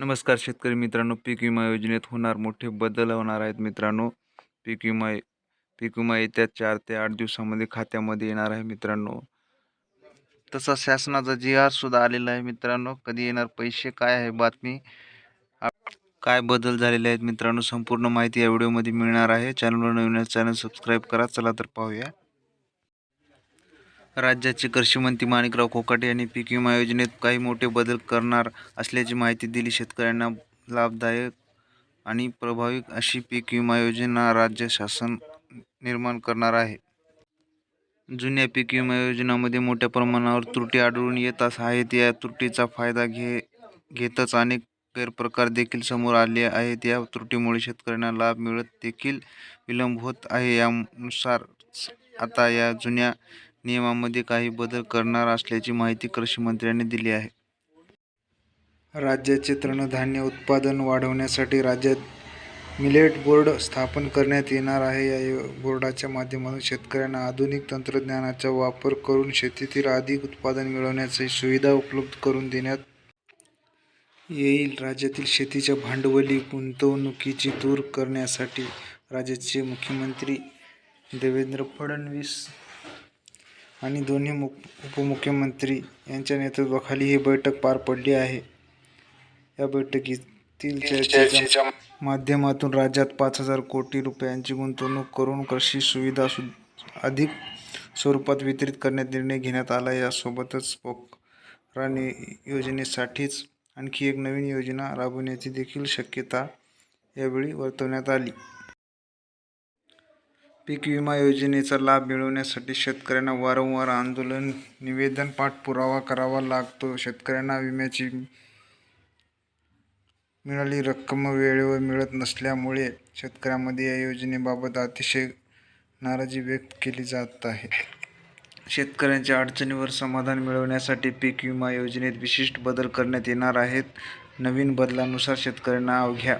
नमस्कार शेतकरी मित्रांनो, पीक विमा योजनेत होणार मोठे बदल होणार आहेत मित्रांनो. पीक विमा पीक विमा येत्या 4 ते 8 दिवसांमध्ये खात्यामध्ये येणार आहे मित्रांनो. तसा शासनाचा जी.आर सुद्धा आलेला आहे मित्रांनो. कधी येणार पैसे, काय आहे बातमी, काय बदल झालेले आहेत मित्रांनो, संपूर्ण माहिती या व्हिडिओमध्ये मिळणार आहे. चॅनलवर नवीन चॅनल सबस्क्राईब करा. चला तर पाहूया. राज्याचे कृषी मंत्री माणिकराव कोकाटे यांनी पीक विमा योजनेत काही मोठे बदल करणार असल्याची माहिती दिली. शेतकऱ्यांना लाभदायक आणि प्रभावी अशी पीक विमा योजना राज्य शासन निर्माण करणार आहे. जुन्या पीक विमा योजनांमध्ये मोठ्या प्रमाणावर त्रुटी आढळून येत आहेत. या त्रुटीचा फायदा घेतच अनेक गैरप्रकार देखील समोर आले आहेत. या त्रुटीमुळे शेतकऱ्यांना लाभ मिळत देखील विलंब होत आहे. यानुसार आता या जुन्या नियमांमध्ये काही बदल करणार असल्याची माहिती कृषी मंत्र्यांनी दिली आहे. राज्याचे तृणधान्य उत्पादन वाढवण्यासाठी राज्यात मिलेट बोर्ड स्थापन करण्यात येणार आहे. या बोर्डाच्या माध्यमातून शेतकऱ्यांना आधुनिक तंत्रज्ञानाचा वापर करून शेतीतील अधिक उत्पादन मिळवण्याची सुविधा उपलब्ध करून देण्यात येईल. राज्यातील शेतीच्या भांडवली गुंतवणुकीची दूर करण्यासाठी राज्याचे मुख्यमंत्री देवेंद्र फडणवीस आणि दोन्ही उपमुख्यमंत्री यांच्या नेतृत्वाखाली ही बैठक पार पडली आहे. या बैठकीतील चर्चेच्या माध्यमातून राज्यात 5,000 कोटी रुपयांची गुंतवणूक करून कृषी सुविधा अधिक स्वरूपात वितरित करण्याचा निर्णय घेण्यात आला. यासोबतच पोखरण योजनेसाठीच आणखी एक नवीन योजना राबवण्याची देखील शक्यता यावेळी वर्तवण्यात आली. पीक विमा योजनेचा लाभ मिळवण्यासाठी शेतकऱ्यांना वारंवार आंदोलन, निवेदन, पाठपुरावा करावा लागतो. शेतकऱ्यांना विम्याची मिळालेली रक्कम वेळेवर मिळत नसल्यामुळे शेतकऱ्यांमध्ये या योजनेबाबत अतिशय नाराजी व्यक्त केली जात आहे. शेतकऱ्यांच्या अडचणीवर समाधान मिळवण्यासाठी पीक विमा योजनेत विशिष्ट बदल करण्यात येणार आहेत. नवीन बदलानुसार शेतकऱ्यांना अवघ्या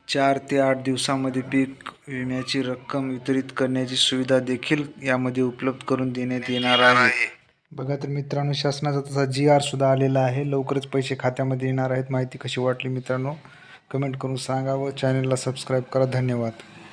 4 ते 8 दिवसांमध्ये पीक विम्याची रक्कम वितरित करण्याची सुविधा देखील यामध्ये उपलब्ध करून देण्यात येणार आहे. बघा तर मित्रांनो, शासनाचा तसा जी.आर सुद्धा आलेला आहे. लवकरच पैसे खात्यामध्ये येणार आहेत. माहिती कशी वाटली मित्रांनो, कमेंट करून सांगा व चॅनलला सबस्क्राईब करा. धन्यवाद.